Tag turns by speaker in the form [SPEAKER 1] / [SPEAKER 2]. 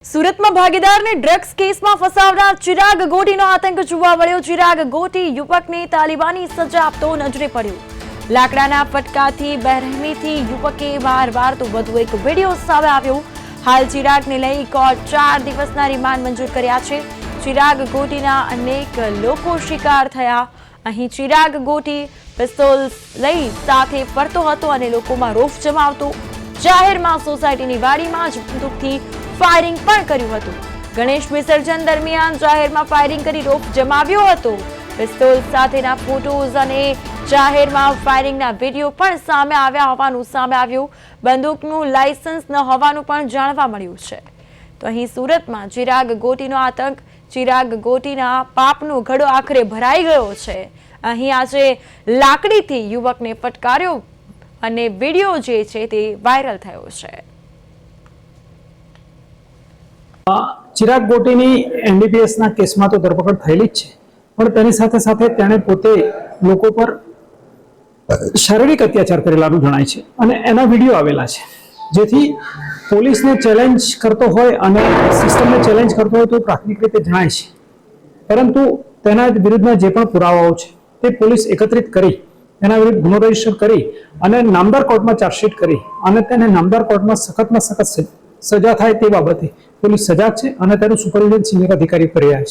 [SPEAKER 1] સુરતમાં ભાગીદારને ડ્રગ્સ કેસમાં ફસાવનાર ચિરાગ ગોટીનો આતંક જોવા મળ્યો। ચિરાગ ગોટી યુવકને તાલિબાની સજા આપતો નજરે પડ્યો। લાકડાના ફટકાથી બેરહેમીથી યુવકે વારવાર તો વધુ એક વિડીયો સામે આવ્યો। હાલ ચિરાગને લઈ કોર્ટ 4 દિવસના રિમાન્ડ મંજૂર કર્યા છે। ચિરાગ ગોટીના અનેક લોકો શિકાર થયા। અહીં ચિરાગ ગોટી પિસ્તોલ લઈ સાથે ફરતો હતો અને લોકોમાં રોષ જમાવતો। જાહેરમાં સોસાયટીની વાડીમાં જ બંદૂકથી फायरिंग पण कर्યું હતું। ગણેશ વિસર્જન દરમિયાન જાહેરમાં ફાયરિંગ કરી રોષ જમાવ્યો હતો। પિસ્તોલ સાથેના ફોટોઝ અને જાહેરમાં ફાયરિંગના વિડીયો પણ સામે આવ્યા હોવાનું સામે આવ્યું। બંદૂકનું લાયસન્સ ન હોવાનું પણ જાણવા મળ્યું છે। તો અહીં સુરતમાં ચિરાગ ગોટીનો આતંક, ચિરાગ ગોટીના પાપનો ઘડો આખરે ભરાઈ ગયો છે। અહીં આજે લાકડીથી યુવકને ફટકાર્યો અને વિડીયો જે છે તે વાયરલ થયો છે।
[SPEAKER 2] ચિરાગ ગોટીની એનડીપીએસના કેસમાં તો ધરપકડ થયેલી જ છે, પણ તેની સાથે સાથે તેણે પોતે લોકો પર શારીરિક અત્યાચાર કરેલાનું જણાય છે અને એના વિડીયો આવેલા છે, જેથી પોલીસને ચેલેન્જ કરતો હોય અને સિસ્ટમને ચેલેન્જ કરતો હોય તો પ્રાથમિક રીતે જણાય છે। પરંતુ તેના વિરુદ્ધના જે પણ પુરાવાઓ છે તે પોલીસ એકત્રિત કરી તેના વિરુદ્ધ ગુનો રજીસ્ટર કરી અને નામદાર કોર્ટમાં ચાર્જશીટ કરી અને તેને નામદાર કોર્ટમાં સખતમાં સખત સજા થાય તે બાબતે પોલીસ સજાગ છે અને તેનું સુપરવિઝન સિનિયર અધિકારી કરી રહ્યા છે।